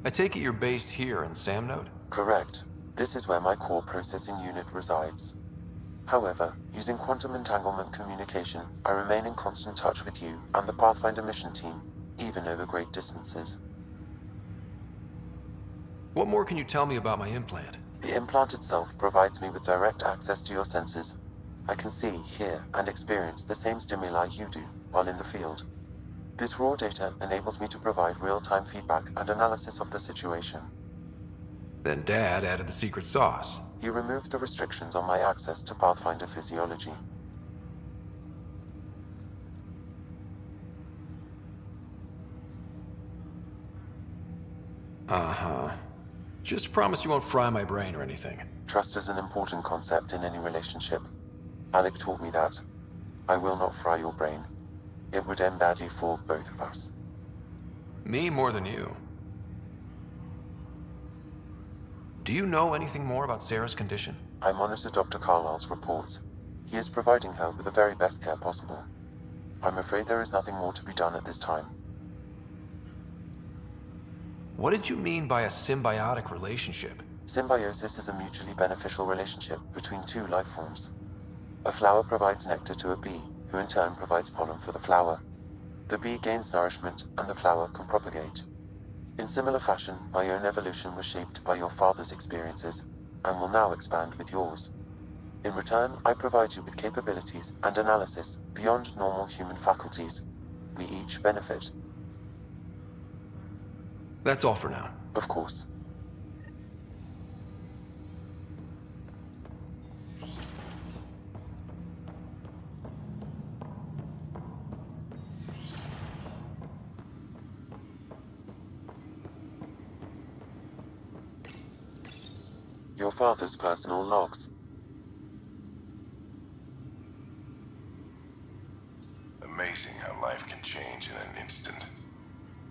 I take it you're based here in Sam Node? Correct. This is where my core processing unit resides. However, using quantum entanglement communication, I remain in constant touch with you and the Pathfinder mission team, even over great distances. What more can you tell me about my implant? The implant itself provides me with direct access to your senses. I can see, hear, and experience the same stimuli you do while in the field. This raw data enables me to provide real-time feedback and analysis of the situation. Then Dad added the secret sauce. He removed the restrictions on my access to Pathfinder physiology. Uh-huh. Just promise you won't fry my brain or anything. Trust is an important concept in any relationship. Alec taught me that. I will not fry your brain. It would end badly for both of us. Me more than you. Do you know anything more about Sarah's condition? I monitor Dr. Carlisle's reports. He is providing her with the very best care possible. I'm afraid there is nothing more to be done at this time. What did you mean by a symbiotic relationship? Symbiosis is a mutually beneficial relationship between two life forms. A flower provides nectar to a bee, who in turn provides pollen for the flower. The bee gains nourishment, and the flower can propagate. In similar fashion, my own evolution was shaped by your father's experiences, and will now expand with yours. In return, I provide you with capabilities and analysis beyond normal human faculties. We each benefit. That's all for now. Of course. Your father's personal logs. Amazing how life can change in an instant.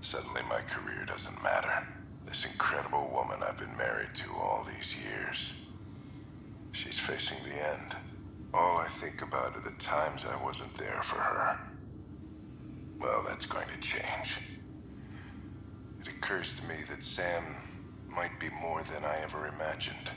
Suddenly my career doesn't matter. This incredible woman I've been married to all these years. She's facing the end. All I think about are the times I wasn't there for her. Well, that's going to change. It occurs to me that Sam might be more than I ever imagined.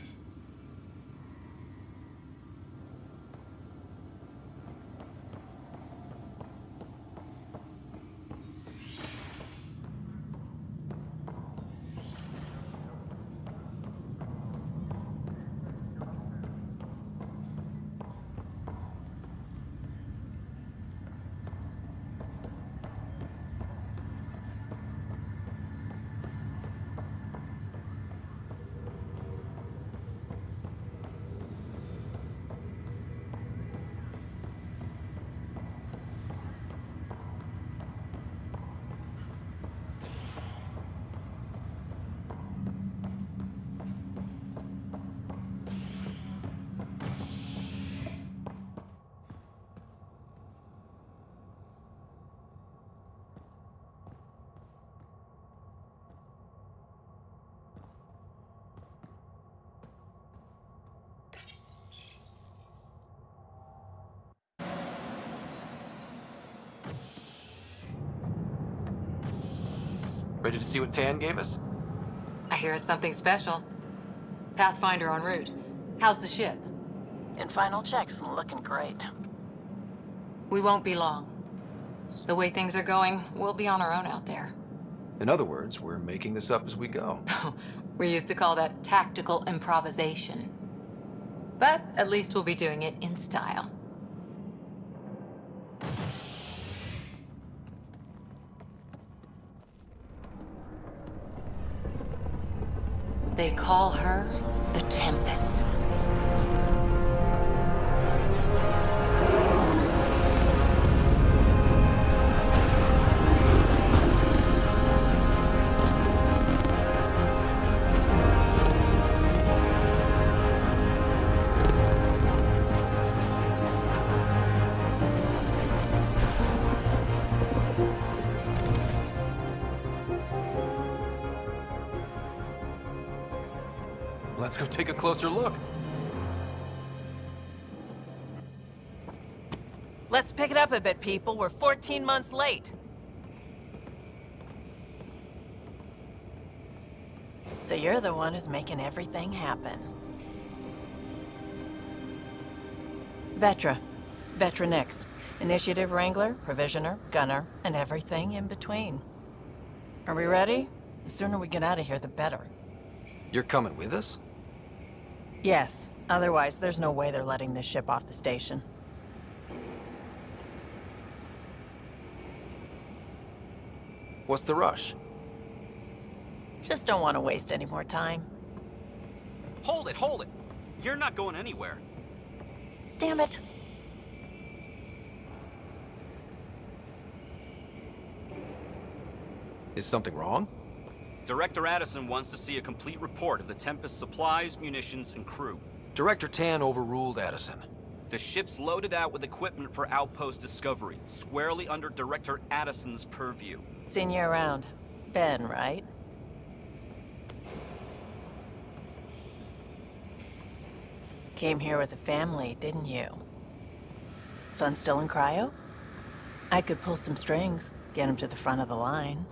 Ready to see what Tan gave us? I hear it's something special. Pathfinder en route. How's the ship? In final checks and looking great. We won't be long. The way things are going, we'll be on our own out there. In other words, we're making this up as we go. We used to call that tactical improvisation. But at least we'll be doing it in style. They call her the Tempest. Let's go take a closer look. Let's pick it up a bit, people. We're 14 months late. So you're the one who's making everything happen. Vetra. Vetra Nix. Initiative Wrangler, Provisioner, Gunner, and everything in between. Are we ready? The sooner we get out of here, the better. You're coming with us? Yes. Otherwise, there's no way they're letting this ship off the station. What's the rush? Just don't want to waste any more time. Hold it, hold it! You're not going anywhere. Damn it. Is something wrong? Director Addison wants to see a complete report of the Tempest's supplies, munitions, and crew. Director Tan overruled Addison. The ship's loaded out with equipment for outpost discovery, squarely under Director Addison's purview. Seen you around. Ben, right? Came here with a family, didn't you? Son still in cryo? I could pull some strings, get him to the front of the line.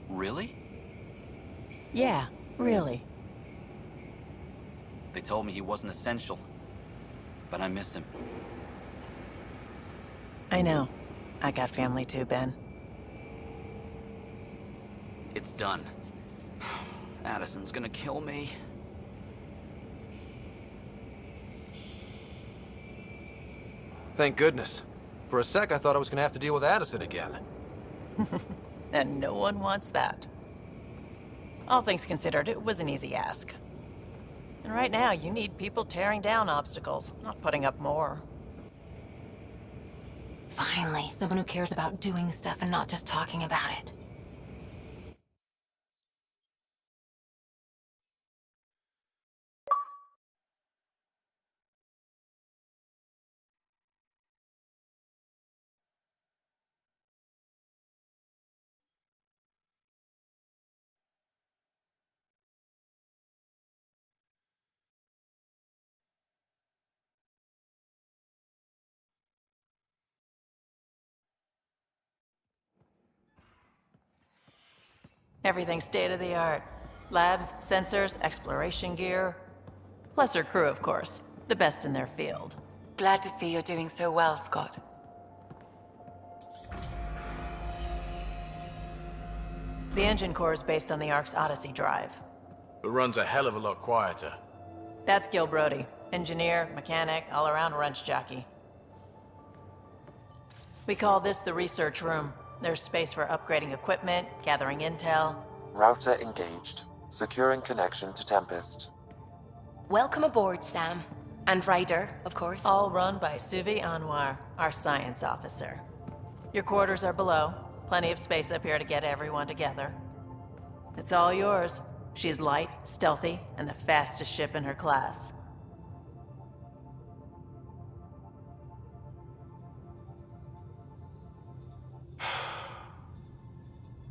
Really? Yeah, really. They told me he wasn't essential, but I miss him. I know. I got family too, Ben. It's done. Addison's gonna kill me. Thank goodness. For a sec, I thought I was gonna have to deal with Addison again. And no one wants that. All things considered, it was an easy ask. And right now, you need people tearing down obstacles, not putting up more. Finally, someone who cares about doing stuff and not just talking about it. Everything's state-of-the-art. Labs, sensors, exploration gear. Plus her crew, of course. The best in their field. Glad to see you're doing so well, Scott. The engine core is based on the Ark's Odyssey drive. It runs a hell of a lot quieter. That's Gil Brody. Engineer, mechanic, all-around wrench jockey. We call this the research room. There's space for upgrading equipment, gathering intel. Router engaged. Securing connection to Tempest. Welcome aboard, Sam. And Ryder, of course. All run by Suvi Anwar, our science officer. Your quarters are below. Plenty of space up here to get everyone together. It's all yours. She's light, stealthy, and the fastest ship in her class.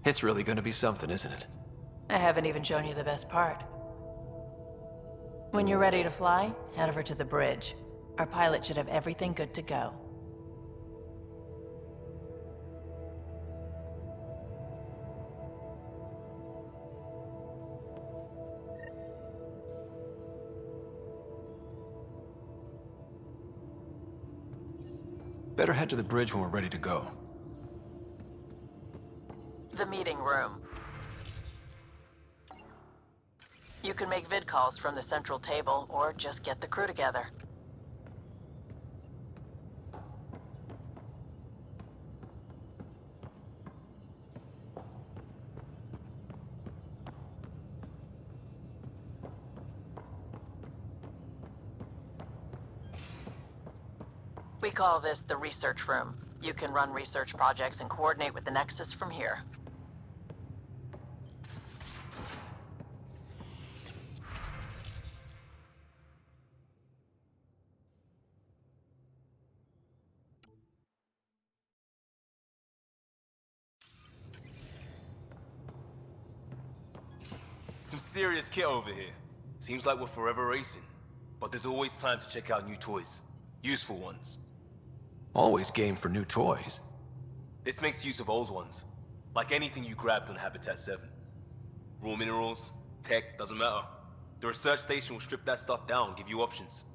It's really gonna be something, isn't it? I haven't even shown you the best part. When you're ready to fly, head over to the bridge. Our pilot should have everything good to go. Better head to the bridge when we're ready to go. The meeting room. You can make vid calls from the central table, or just get the crew together. We call this the research room. You can run research projects and coordinate with the Nexus from here. Some serious kit over here. Seems like we're forever racing. But there's always time to check out new toys. Useful ones. Always game for new toys. This makes use of old ones. Like anything you grabbed on Habitat 7. Raw minerals, tech, doesn't matter. The research station will strip that stuff down and give you options.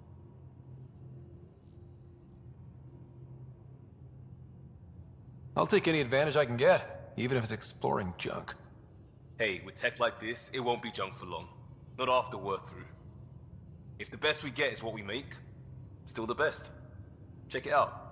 I'll take any advantage I can get, even if it's exploring junk. Hey, with tech like this, it won't be junk for long. Not after we're through. If the best we get is what we make, still the best. Check it out.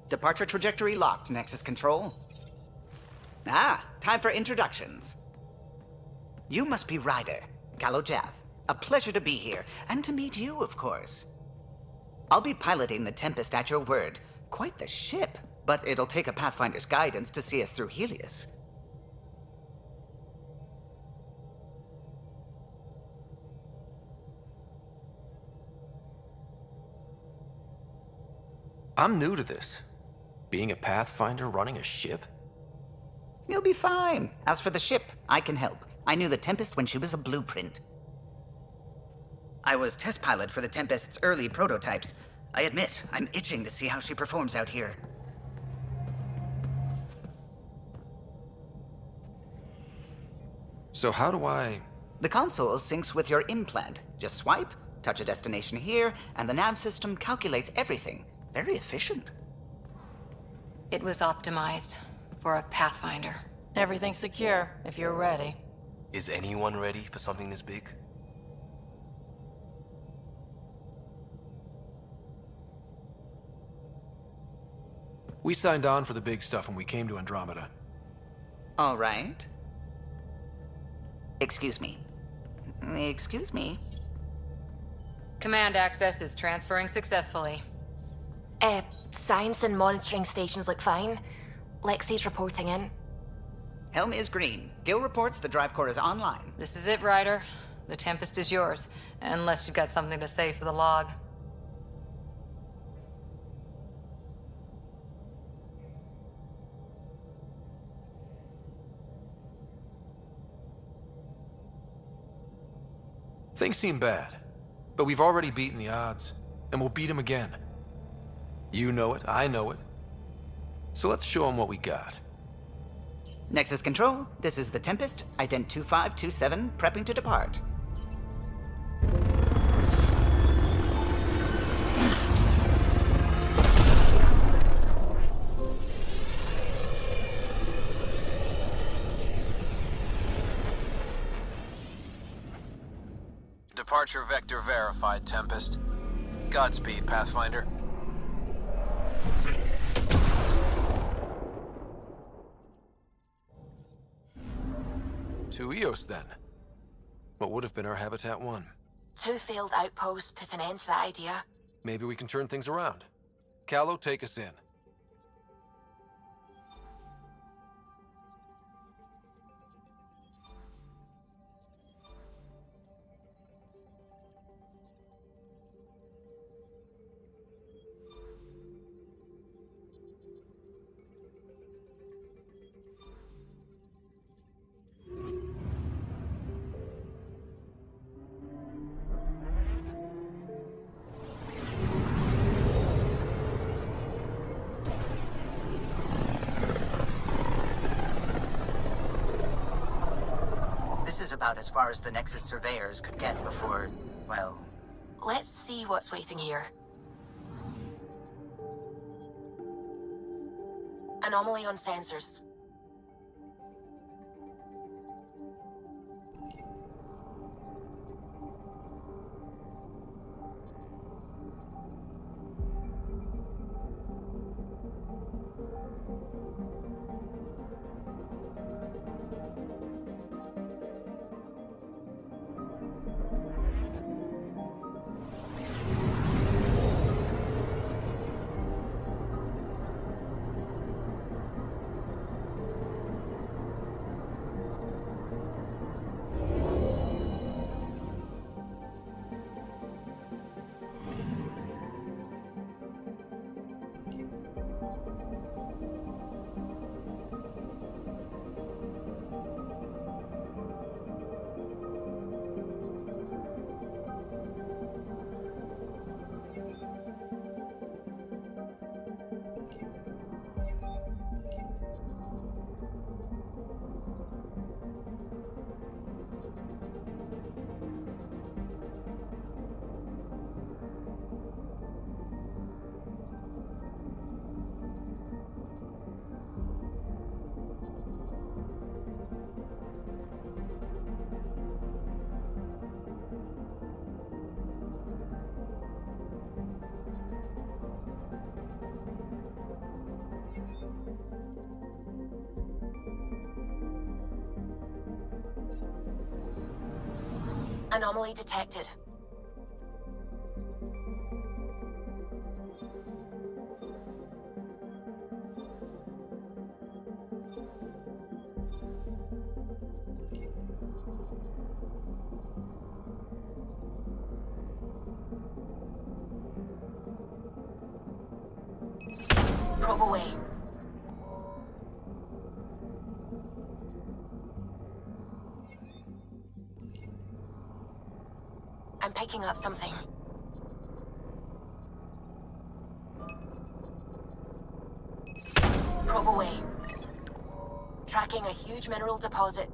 Departure trajectory locked, Nexus Control. Ah, time for introductions. You must be Ryder, Galojath. A pleasure to be here, and to meet you, of course. I'll be piloting the Tempest at your word. Quite the ship, but it'll take a Pathfinder's guidance to see us through Helios. I'm new to this. Being a Pathfinder running a ship? You'll be fine. As for the ship, I can help. I knew the Tempest when she was a blueprint. I was test pilot for the Tempest's early prototypes. I admit, I'm itching to see how she performs out here. So how do I... The console syncs with your implant. Just swipe, touch a destination here, and the nav system calculates everything. Very efficient. It was optimized for a Pathfinder. Everything's secure, if you're ready. Is anyone ready for something this big? We signed on for the big stuff when we came to Andromeda. All right. Excuse me. Excuse me. Command access is transferring successfully. Science and monitoring stations look fine. Lexi's reporting in. Helm is green. Gil reports the drive core is online. This is it, Ryder. The Tempest is yours, unless you've got something to say for the log. Things seem bad, but we've already beaten the odds, and we'll beat them again. You know it, I know it. So let's show them what we got. Nexus Control, this is the Tempest, ident 2527, prepping to depart. Departure vector verified, Tempest. Godspeed, Pathfinder. To Eos, then. What would have been our Habitat 1? 2 failed outposts put an end to that idea. Maybe we can turn things around. Callow, take us in. This is about as far as the Nexus surveyors could get before, well... Let's see what's waiting here. Anomaly on sensors. Anomaly detected. Probe away. I'm picking up something. Probe away. Tracking a huge mineral deposit.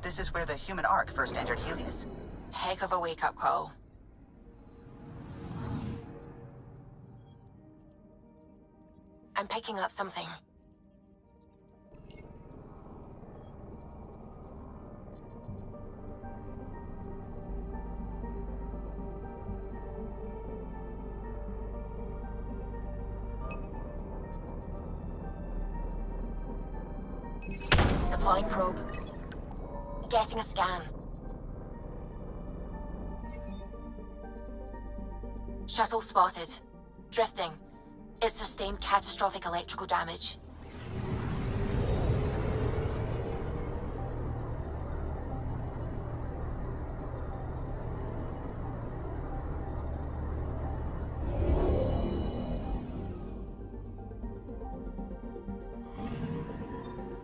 this is where the human ark first entered Helios? Heck of a wake-up call. I'm picking up something. Deploying probe. Getting a scan. Shuttle spotted. Drifting. It sustained catastrophic electrical damage.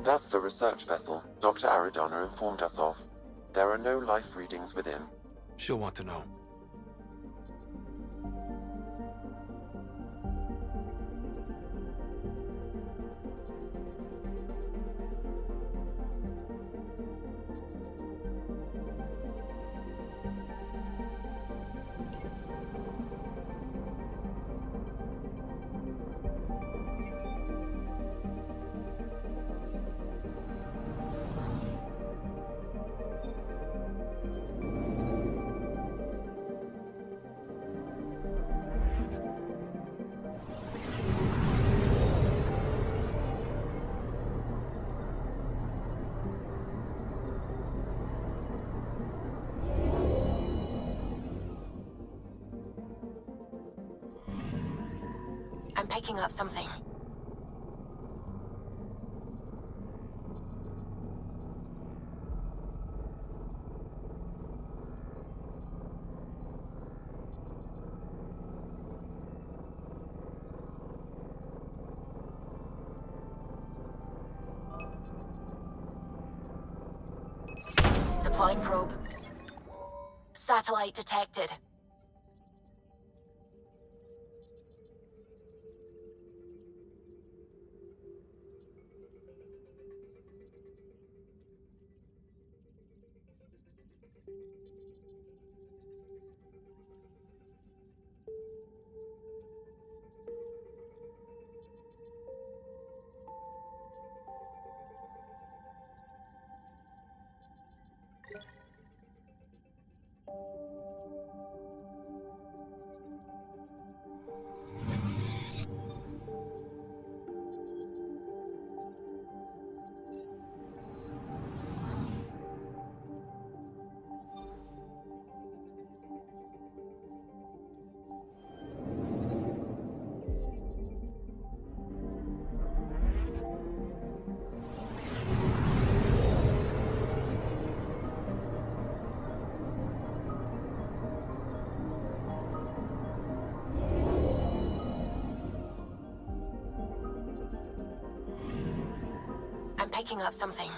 That's the research vessel Dr. Aridana informed us of. There are no life readings within. She'll want to know. I'm picking up something. Deploying probe. Satellite detected. I'm picking up something.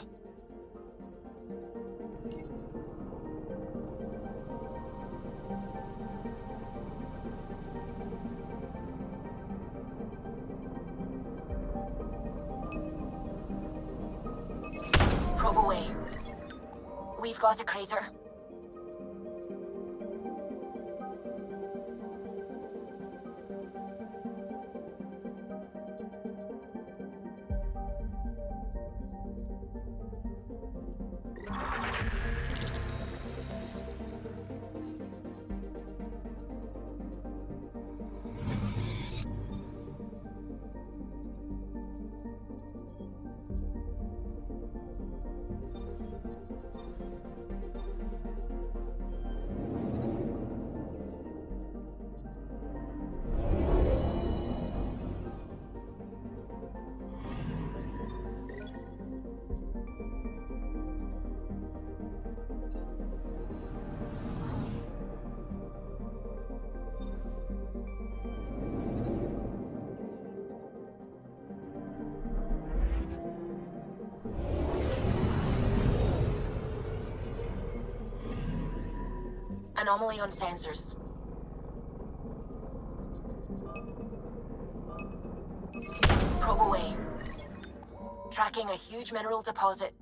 Probe away. We've got a crater. Anomaly on sensors. Probe away. Tracking a huge mineral deposit.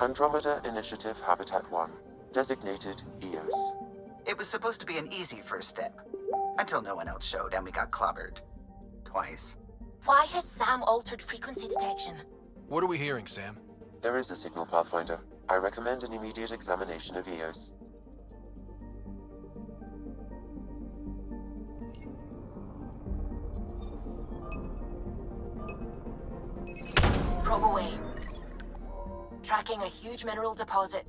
Andromeda Initiative Habitat 1, designated EOS. It was supposed to be an easy first step. Until no one else showed and we got clobbered. Twice. Why has Sam altered frequency detection? What are we hearing, Sam? There is a signal, Pathfinder. I recommend an immediate examination of EOS. Probe away. Tracking a huge mineral deposit.